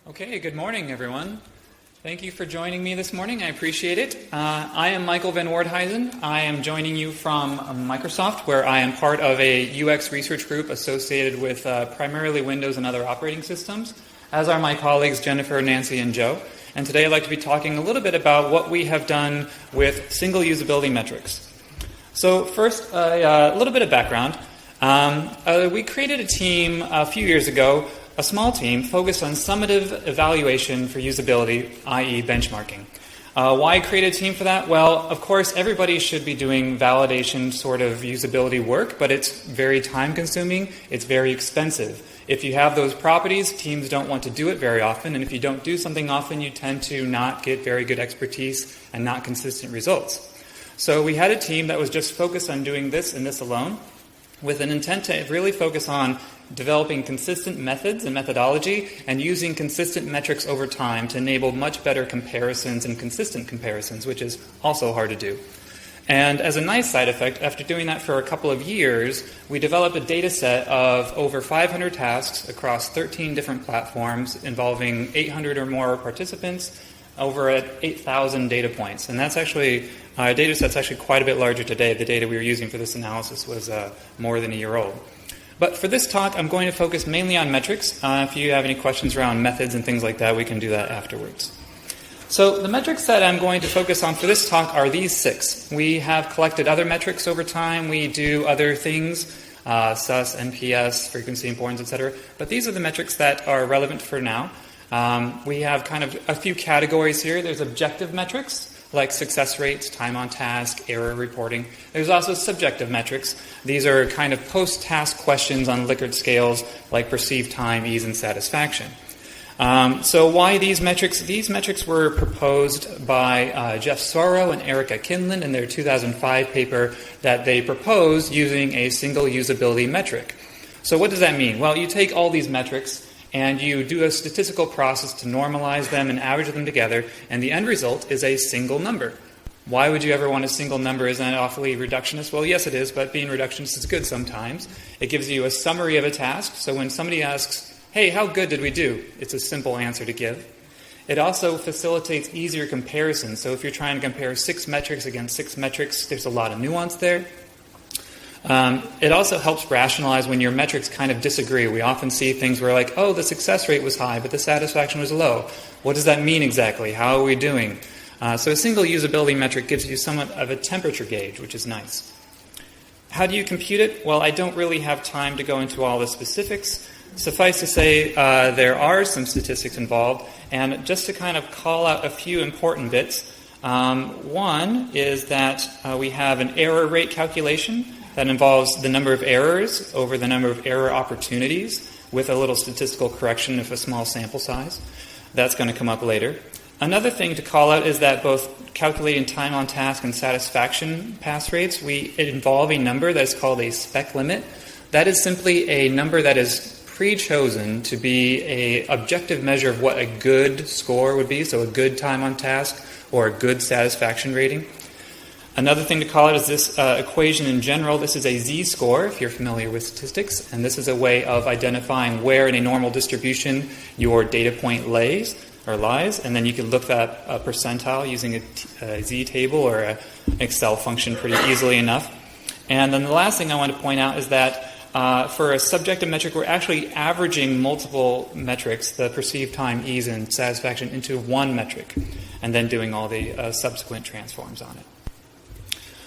Okay, good morning, everyone. Thank you for joining me this morning. I appreciate it. I am Michael van Waardhuizen. I am joining you from Microsoft, where I am part of a UX research group associated with primarily Windows and other operating systems, as are my colleagues Jennifer, Nancy, and Joe. And today I'd like to be talking a little bit about what we have done with single usability metrics. So first, a little bit of background. We created a team a few years ago, a small team focused on summative evaluation for usability, i.e. benchmarking. Why create a team for that? Well, of course, everybody should be doing validation sort of usability work, but it's very time-consuming, it's very expensive. If you have those properties, teams don't want to do it very often, and if you don't do something often, you tend to not get very good expertise and not consistent results. So we had a team that was just focused on doing this and this alone, with an intent to really focus on developing consistent methods and methodology and using consistent metrics over time to enable much better comparisons and consistent comparisons, which is also hard to do. And as a nice side effect, after doing that for a couple of years, we developed a data set of over 500 tasks across 13 different platforms involving 800 or more participants over at 8,000 data points. And that's actually, our data set's actually quite a bit larger today. The data we were using for this analysis was more than a year old. But for this talk, I'm going to focus mainly on metrics. If you have any questions around methods and things like that, we can do that afterwards. So the metrics that I'm going to focus on for this talk are these 6. We have collected other metrics over time. We do other things, SUS, NPS, frequency, importance, etc. But these are the metrics that are relevant for now. We have kind of a few categories here. There's objective metrics, like success rates, time on task, error reporting. There's also subjective metrics. These are kind of post-task questions on Likert scales, like perceived time, ease, and satisfaction. So why these metrics? These metrics were proposed by Jeff Soro and Erica Kinlan in their 2005 paper that they proposed using a single usability metric. So what does that mean? Well, you take all these metrics and you do a statistical process to normalize them and average them together, and the end result is a single number. Why would you ever want a single number? Isn't that awfully reductionist? Well, yes, it is, but being reductionist is good sometimes. It gives you a summary of a task, so when somebody asks, hey, how good did we do? It's a simple answer to give. It also facilitates easier comparisons, so if you're trying to compare 6 metrics against 6 metrics, there's a lot of nuance there. It also helps rationalize when your metrics kind of disagree. We often see things where like, oh, the success rate was high, but the satisfaction was low. What does that mean exactly? How are we doing? So a single usability metric gives you somewhat of a temperature gauge, which is nice. How do you compute it? Well, I don't really have time to go into all the specifics. Suffice to say, there are some statistics involved, and just to kind of call out a few important bits, one is that we have an error rate calculation that involves the number of errors over the number of error opportunities with a little statistical correction of a small sample size. That's going to come up later. Another thing to call out is that both calculating time on task and satisfaction pass rates, it involve a number that's called a spec limit. That is simply a number that is pre-chosen to be an objective measure of what a good score would be, so a good time on task or a good satisfaction rating. Another thing to call out is this equation in general. This is a z-score, if you're familiar with statistics, and this is a way of identifying where in a normal distribution your data point lies, and then you can look that percentile using a z-table or an Excel function pretty easily enough. And then the last thing I want to point out is that for a subjective metric, we're actually averaging multiple metrics, the perceived time, ease, and satisfaction, into one metric, and then doing all the subsequent transforms on it.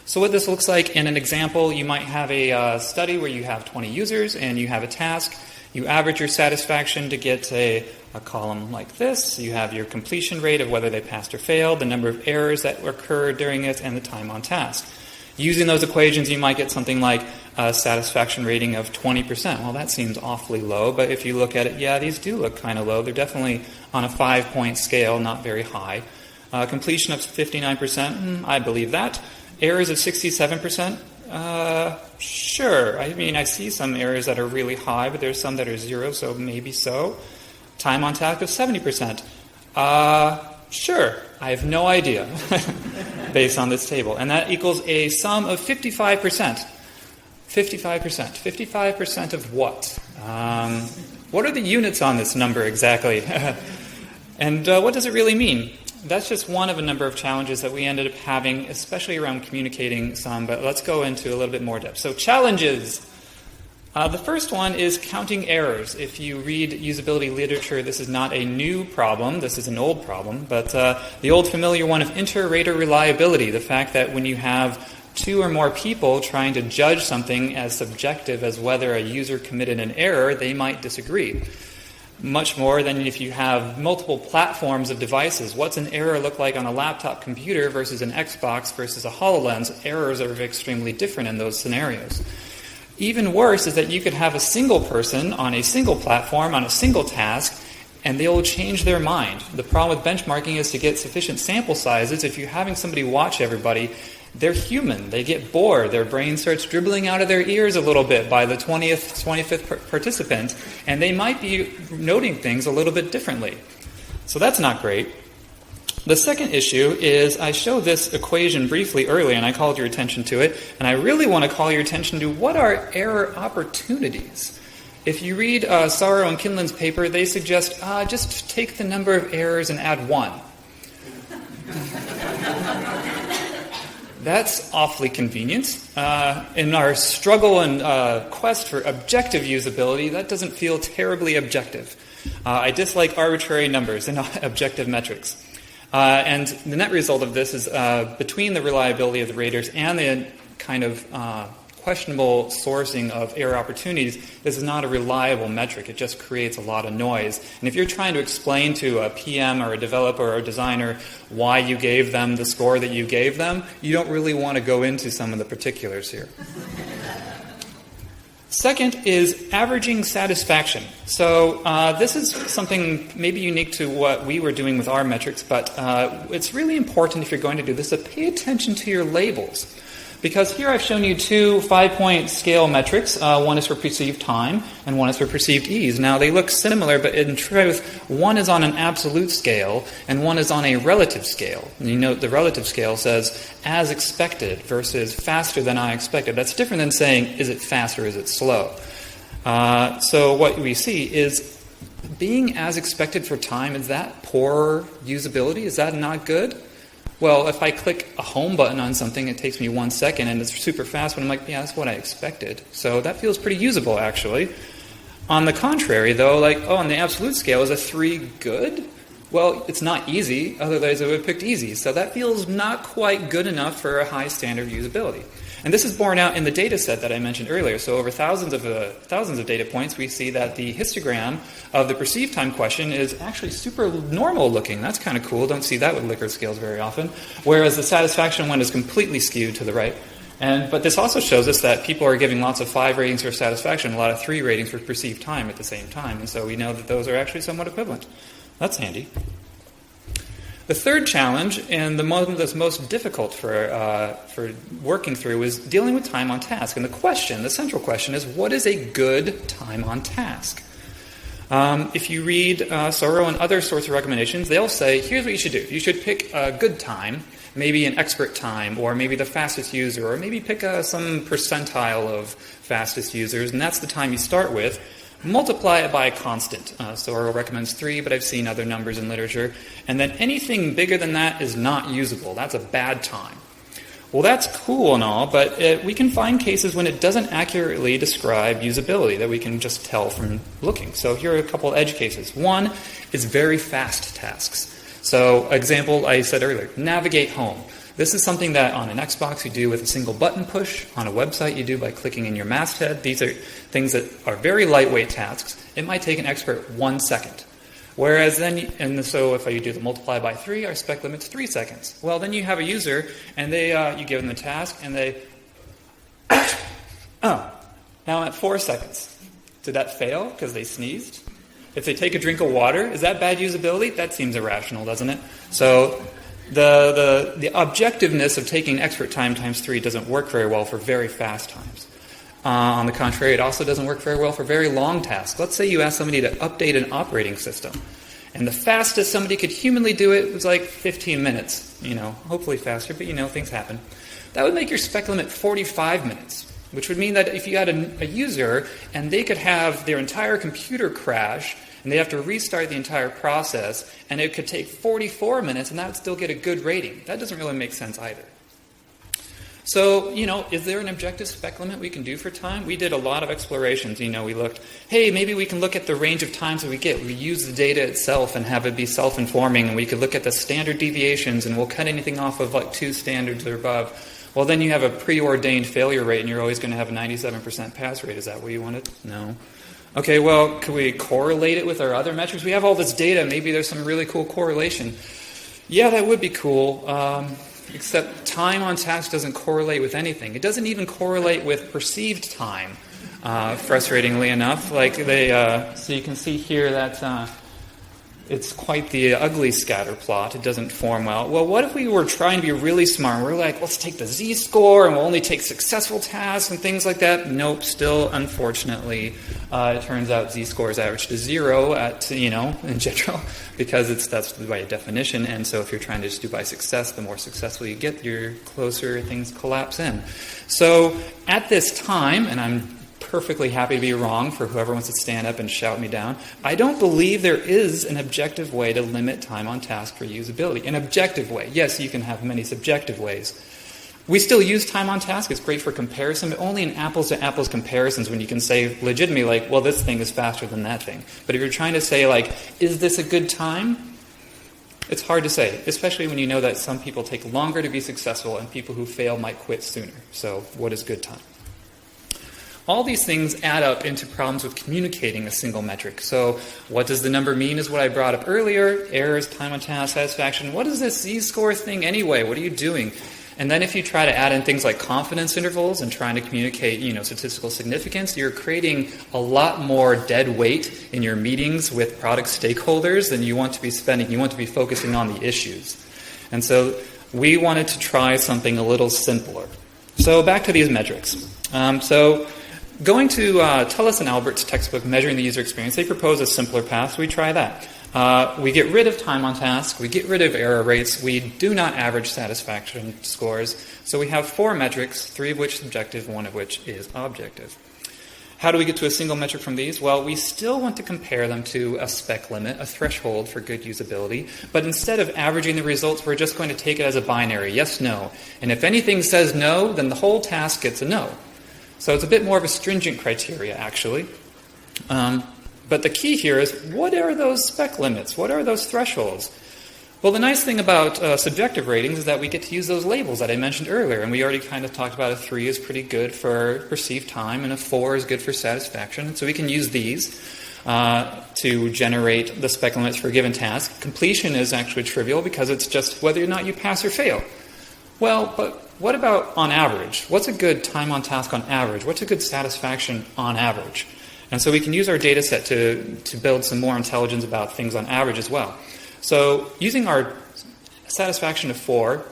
So what this looks like in an example, you might have a study where you have 20 users and you have a task. You average your satisfaction to get a column like this. You have your completion rate of whether they passed or failed, the number of errors that occurred during it, and the time on task. Using those equations, you might get something like a satisfaction rating of 20%. Well, that seems awfully low, but if you look at it, yeah, these do look kind of low. They're definitely on a 5-point scale, not very high. Completion of 59%, I believe that. Errors of 67%? Sure. I mean, I see some errors that are really high, but there's some that are 0, so maybe so. Time on task of 70%? Sure. I have no idea based on this table. And that equals a sum of 55%. 55%. 55% of what? What are the units on this number exactly? And what does it really mean? That's just one of a number of challenges that we ended up having, especially around communicating some, but let's go into a little bit more depth. So challenges. The first one is counting errors. If you read usability literature, this is not a new problem. This is an old problem. But the old familiar one of inter-rater reliability, the fact that when you have two or more people trying to judge something as subjective as whether a user committed an error, they might disagree. Much more than if you have multiple platforms of devices. What's an error look like on a laptop computer versus an Xbox versus a HoloLens? Errors are extremely different in those scenarios. Even worse is that you could have a single person on a single platform, on a single task, and they will change their mind. The problem with benchmarking is to get sufficient sample sizes. If you're having somebody watch everybody, they're human. They get bored. Their brain starts dribbling out of their ears a little bit by the 25th participant, and they might be noting things a little bit differently. So that's not great. The second issue is I showed this equation briefly earlier, and I called your attention to it, and I really want to call your attention to what are error opportunities. If you read Sorrow and Kinlan's paper, they suggest just take the number of errors and add 1. That's awfully convenient. In our struggle and quest for objective usability, that doesn't feel terribly objective. I dislike arbitrary numbers and objective metrics. And the net result of this is between the reliability of the raters and the kind of questionable sourcing of error opportunities, this is not a reliable metric. It just creates a lot of noise. And if you're trying to explain to a PM or a developer or a designer why you gave them the score that you gave them, you don't really want to go into some of the particulars here. Second is averaging satisfaction. So this is something maybe unique to what we were doing with our metrics, but it's really important if you're going to do this to pay attention to your labels. Because here I've shown you two 5-point scale metrics. One is for perceived time, and one is for perceived ease. Now, they look similar, but in truth, one is on an absolute scale, and one is on a relative scale. And you note the relative scale says, as expected, versus faster than I expected. That's different than saying, is it fast or is it slow? So what we see is, being as expected for time, is that poor usability? Is that not good? Well, if I click a home button on something, it takes me 1 second, and it's super fast, but I'm like, yeah, that's what I expected. So that feels pretty usable, actually. On the contrary, though, on the absolute scale, is a 3 good? Well, it's not easy, otherwise I would have picked easy. So that feels not quite good enough for a high standard of usability. And this is borne out in the data set that I mentioned earlier. So over thousands of data points, we see that the histogram of the perceived time question is actually super normal looking. That's kind of cool. Don't see that with Likert scales very often. Whereas the satisfaction one is completely skewed to the right. But this also shows us that people are giving lots of 5 ratings for satisfaction, a lot of 3 ratings for perceived time at the same time. And so we know that those are actually somewhat equivalent. That's handy. The third challenge, and the one that's most difficult for working through, is dealing with time on task. And the central question is, what is a good time on task? If you read Sorrow and other sorts of recommendations, they'll say, here's what you should do. You should pick a good time, maybe an expert time, or maybe the fastest user, or maybe pick some percentile of fastest users, and that's the time you start with. Multiply it by a constant. Sorrow recommends 3, but I've seen other numbers in literature. And then anything bigger than that is not usable. That's a bad time. Well, that's cool and all, but we can find cases when it doesn't accurately describe usability that we can just tell from looking. So here are a couple edge cases. One is very fast tasks. So, example I said earlier, navigate home. This is something that on an Xbox you do with a single button push. On a website you do by clicking in your masthead. These are things that are very lightweight tasks. It might take an expert 1 second. Whereas then, so if you do the multiply by 3, our spec limit's 3 seconds. Well, then you have a user, and you give them the task, and now I'm at 4 seconds. Did that fail because they sneezed? If they take a drink of water, is that bad usability? That seems irrational, doesn't it? So the objectiveness of taking expert time times 3 doesn't work very well for very fast times. On the contrary, it also doesn't work very well for very long tasks. Let's say you ask somebody to update an operating system, and the fastest somebody could humanly do it was like 15 minutes. Hopefully faster, but things happen. That would make your spec limit 45 minutes, which would mean that if you had a user and they could have their entire computer crash And they have to restart the entire process, and it could take 44 minutes, and that would still get a good rating. That doesn't really make sense either. So, is there an objective spec limit we can do for time? We did a lot of explorations. We looked, hey, maybe we can look at the range of times that we get. We use the data itself and have it be self-informing, and we could look at the standard deviations, and we'll cut anything off of like 2 standards or above. Well, then you have a preordained failure rate, and you're always going to have a 97% pass rate. Is that what you wanted? No. Okay, well, could we correlate it with our other metrics? We have all this data. Maybe there's some really cool correlation. Yeah, that would be cool. Except time on task doesn't correlate with anything. It doesn't even correlate with perceived time, frustratingly enough. So you can see here that it's quite the ugly scatter plot. It doesn't form well. Well, what if we were trying to be really smart? We're like, let's take the z-score and we'll only take successful tasks and things like that. Nope, still, unfortunately, it turns out z-score is averaged to 0 in general, because that's by definition. And so if you're trying to just do by success, the more successful you get, the closer things collapse in. So at this time, and I'm perfectly happy to be wrong for whoever wants to stand up and shout me down, I don't believe there is an objective way to limit time on task for usability. An objective way. Yes, you can have many subjective ways. We still use time on task. It's great for comparison, but only in apples-to-apples comparisons when you can say legitimately, well, this thing is faster than that thing. But if you're trying to say, is this a good time? It's hard to say, especially when you know that some people take longer to be successful and people who fail might quit sooner. So what is good time? All these things add up into problems with communicating a single metric. So what does the number mean is what I brought up earlier. Errors, time on task, satisfaction. What is this z-score thing anyway? What are you doing? And then if you try to add in things like confidence intervals and trying to communicate, statistical significance, you're creating a lot more dead weight in your meetings with product stakeholders than you want to be spending. You want to be focusing on the issues. And so we wanted to try something a little simpler. So back to these metrics. Going to Tullis and Albert's textbook, Measuring the User Experience, they propose a simpler path, so we try that. We get rid of time on task, we get rid of error rates, we do not average satisfaction scores, so we have 4 metrics, 3 of which subjective, 1 of which is objective. How do we get to a single metric from these? Well, we still want to compare them to a spec limit, a threshold for good usability, but instead of averaging the results, we're just going to take it as a binary, yes, no. And if anything says no, then the whole task gets a no. So it's a bit more of a stringent criteria, actually. But the key here is, what are those spec limits? What are those thresholds? Well, the nice thing about subjective ratings is that we get to use those labels that I mentioned earlier. And we already kind of talked about a 3 is pretty good for perceived time, and a 4 is good for satisfaction. And so we can use these to generate the spec limits for a given task. Completion is actually trivial because it's just whether or not you pass or fail. Well, but what about on average? What's a good time on task on average? What's a good satisfaction on average? And so we can use our data set to build some more intelligence about things on average as well. So using our satisfaction of 4,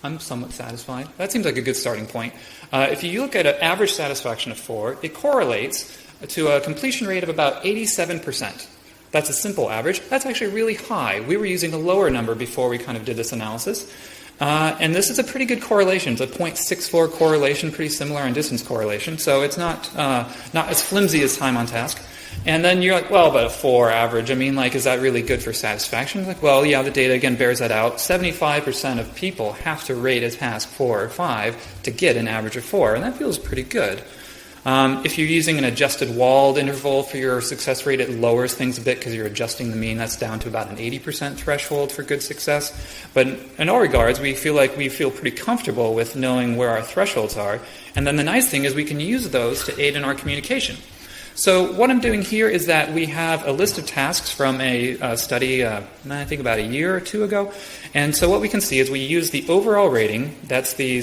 I'm somewhat satisfied. That seems like a good starting point. If you look at an average satisfaction of 4, it correlates to a completion rate of about 87%. That's a simple average. That's actually really high. We were using a lower number before we kind of did this analysis. And this is a pretty good correlation. It's a 0.64 correlation, pretty similar on distance correlation. So it's not as flimsy as time on task. And then you're like, well, but a 4 average, is that really good for satisfaction? Like, well, yeah, the data again bears that out. 75% of people have to rate a task 4 or 5 to get an average of 4, and that feels pretty good. If you're using an adjusted walled interval for your success rate, it lowers things a bit because you're adjusting the mean. That's down to about an 80% threshold for good success. But in all regards, we feel pretty comfortable with knowing where our thresholds are. And then the nice thing is we can use those to aid in our communication. So what I'm doing here is that we have a list of tasks from a study, I think about a year or 2 ago. And so what we can see is we use the overall rating. That's the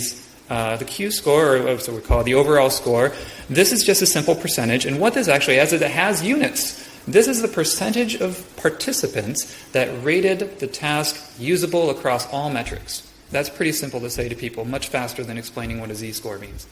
Q score, or so we call it the overall score. This is just a simple percentage. And what this actually has is it has units. This is the percentage of participants that rated the task usable across all metrics. That's pretty simple to say to people, much faster than explaining what a z-score means.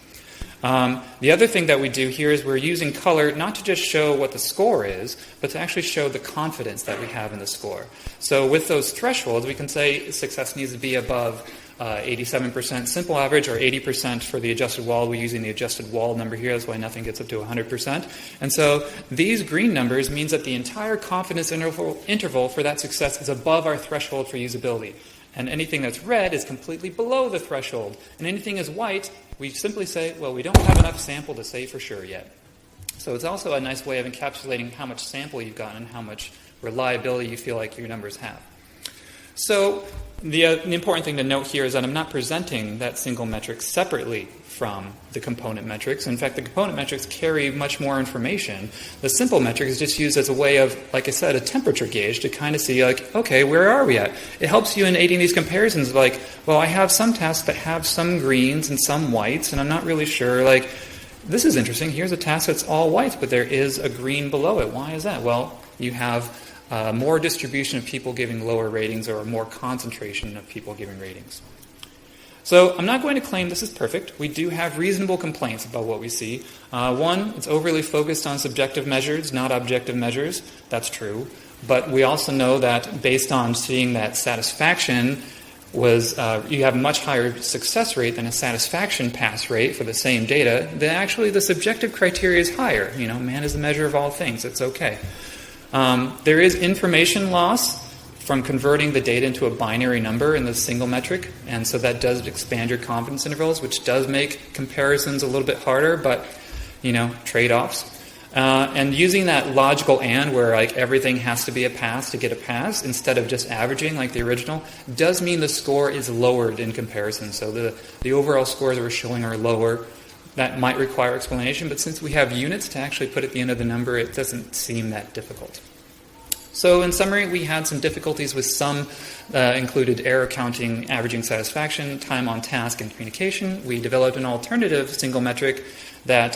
The other thing that we do here is we're using color not to just show what the score is, but to actually show the confidence that we have in the score. So with those thresholds, we can say success needs to be above 87% simple average, or 80% for the adjusted wall. We're using the adjusted wall number here. That's why nothing gets up to 100%. And so these green numbers means that the entire confidence interval for that success is above our threshold for usability. And anything that's red is completely below the threshold. And anything is white, we simply say, well, we don't have enough sample to say for sure yet. So it's also a nice way of encapsulating how much sample you've gotten and how much reliability you feel like your numbers have. So the important thing to note here is that I'm not presenting that single metric separately from the component metrics. In fact, the component metrics carry much more information. The simple metric is just used as a way of, like I said, a temperature gauge to kind of see, like, okay, where are we at? It helps you in aiding these comparisons, like, well, I have some tasks that have some greens and some whites, and I'm not really sure, like, this is interesting. Here's a task that's all white, but there is a green below it. Why is that? Well, you have more distribution of people giving lower ratings or more concentration of people giving ratings. So I'm not going to claim this is perfect. We do have reasonable complaints about what we see. One, it's overly focused on subjective measures, not objective measures. That's true. But we also know that based on seeing that satisfaction was, you have a much higher success rate than a satisfaction pass rate for the same data, then actually the subjective criteria is higher. You know, man is the measure of all things. It's okay. There is information loss from converting the data into a binary number in the single metric, and so that does expand your confidence intervals, which does make comparisons a little bit harder, but, you know, trade-offs. And using that logical and, where like everything has to be a pass to get a pass, instead of just averaging like the original, does mean the score is lowered in comparison. So the overall scores that we're showing are lower. That might require explanation, but since we have units to actually put at the end of the number, it doesn't seem that difficult. So in summary, we had some difficulties with some included error counting, averaging satisfaction, time on task, and communication. We developed an alternative single metric that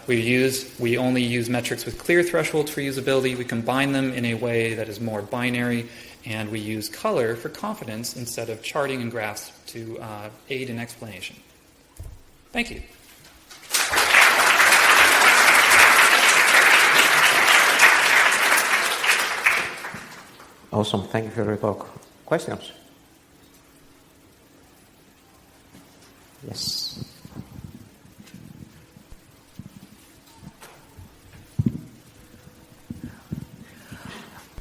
we only use metrics with clear thresholds for usability. We combine them in a way that is more binary, and we use color for confidence instead of charting and graphs to aid in explanation. Thank you. Awesome. Thank you for your talk. Questions? Yes.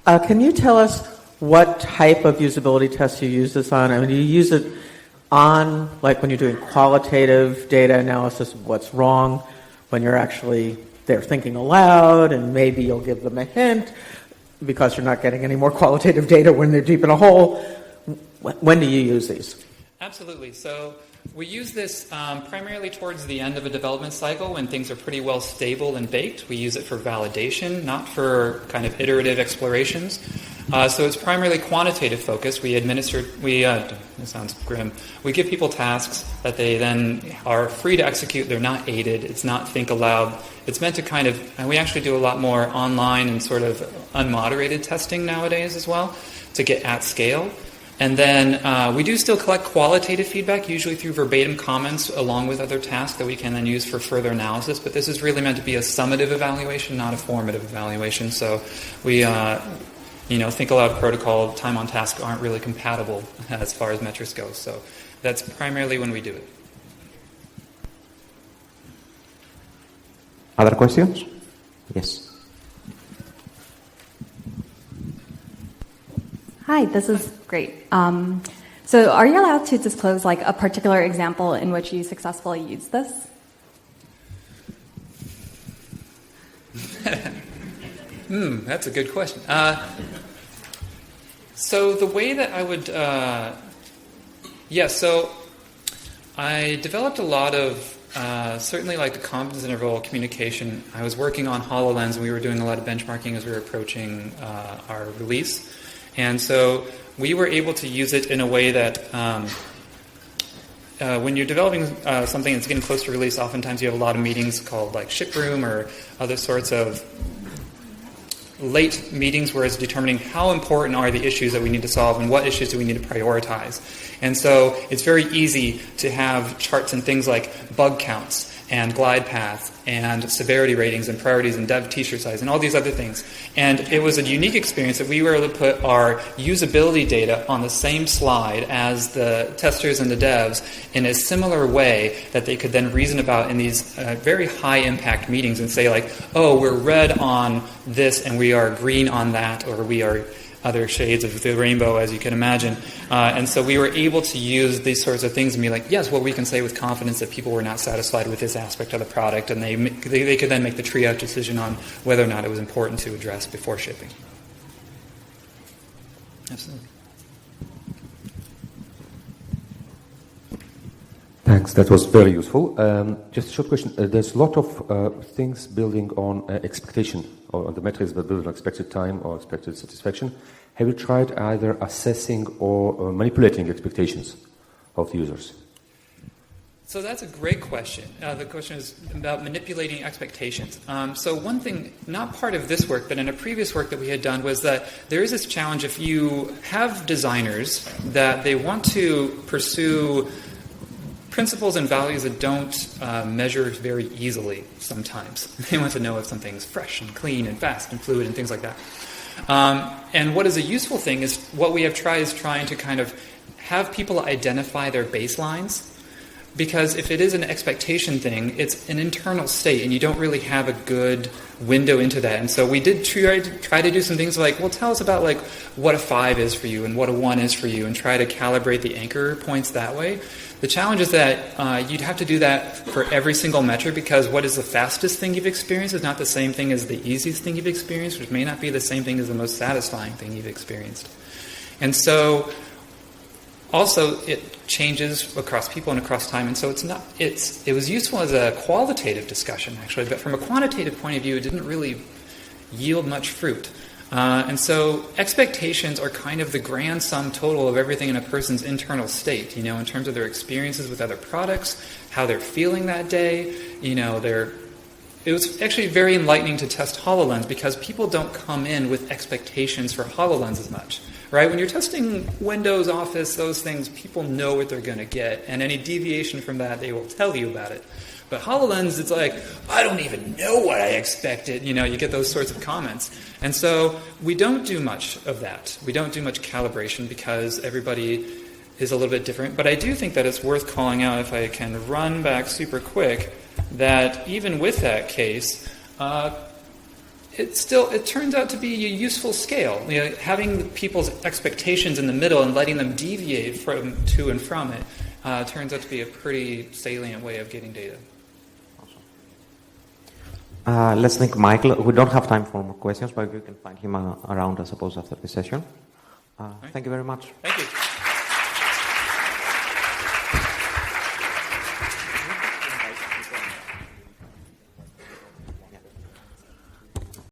Can you tell us what type of usability test you use this on? I mean, do you use it on, like when you're doing qualitative data analysis of what's wrong, when you're actually they're thinking aloud, and maybe you'll give them a hint because you're not getting any more qualitative data when they're deep in a hole? When do you use these? Absolutely. So we use this primarily towards the end of a development cycle when things are pretty well stable and baked. We use it for validation, not for kind of iterative explorations. So it's primarily quantitative focused. This sounds grim. We give people tasks that they then are free to execute. They're not aided. It's not think aloud. It's meant to kind of, and we actually do a lot more online and sort of unmoderated testing nowadays as well to get at scale. And then we do still collect qualitative feedback, usually through verbatim comments along with other tasks that we can then use for further analysis. But this is really meant to be a summative evaluation, not a formative evaluation. So we, think aloud protocol, time on task aren't really compatible as far as metrics go. So that's primarily when we do it. Other questions? Yes. Hi, this is great. So are you allowed to disclose like a particular example in which you successfully used this? That's a good question. So the way that I would, so I developed a lot of, certainly like the confidence interval communication. I was working on HoloLens, and we were doing a lot of benchmarking as we were approaching our release. And so we were able to use it in a way that when you're developing something that's getting close to release, oftentimes you have a lot of meetings called like ship room or other sorts of late meetings where it's determining how important are the issues that we need to solve and what issues do we need to prioritize. And so it's very easy to have charts and things like bug counts and glide paths and severity ratings and priorities and dev t-shirt size and all these other things. And it was a unique experience that we were able to put our usability data on the same slide as the testers and the devs in a similar way that they could then reason about in these very high impact meetings and say like, oh, we're red on this and we are green on that, or we are other shades of the rainbow, as you can imagine. And so we were able to use these sorts of things and be like, yes, well, we can say with confidence that people were not satisfied with this aspect of the product, and they could then make the triage decision on whether or not it was important to address before shipping. Absolutely. Thanks, that was very useful. Just a short question. There's a lot of things building on expectation, or the metrics that build on expected time or expected satisfaction. Have you tried either assessing or manipulating expectations of the users? So that's a great question. The question is about manipulating expectations. So one thing, not part of this work, but in a previous work that we had done, was that there is this challenge if you have designers that they want to pursue principles and values that don't measure very easily sometimes. They want to know if something's fresh and clean and fast and fluid and things like that. And what is a useful thing is what we have tried is trying to kind of have people identify their baselines. Because if it is an expectation thing, it's an internal state, and you don't really have a good window into that. And so we did try to do some things like, well, tell us about like what a 5 is for you and what a 1 is for you, and try to calibrate the anchor points that way. The challenge is that you'd have to do that for every single metric, because what is the fastest thing you've experienced is not the same thing as the easiest thing you've experienced, which may not be the same thing as the most satisfying thing you've experienced. And so also, it changes across people and across time, and so it was useful as a qualitative discussion, actually, but from a quantitative point of view, it didn't really yield much fruit. And so expectations are kind of the grand sum total of everything in a person's internal state, you know, in terms of their experiences with other products, how they're feeling that day, you know, it was actually very enlightening to test HoloLens, because people don't come in with expectations for HoloLens as much. Right? When you're testing Windows, Office, those things, people know what they're going to get, and any deviation from that, they will tell you about it. But HoloLens, it's like, I don't even know what I expected. You know, you get those sorts of comments. And so we don't do much of that. We don't do much calibration because everybody is a little bit different. But I do think that it's worth calling out, if I can run back super quick, that even with that case, it turns out to be a useful scale. You know, having people's expectations in the middle and letting them deviate to and from it turns out to be a pretty salient way of getting data. Let's thank Michael. We don't have time for more questions, but you can find him around, I suppose, after the session. Thank you very much. Thank you.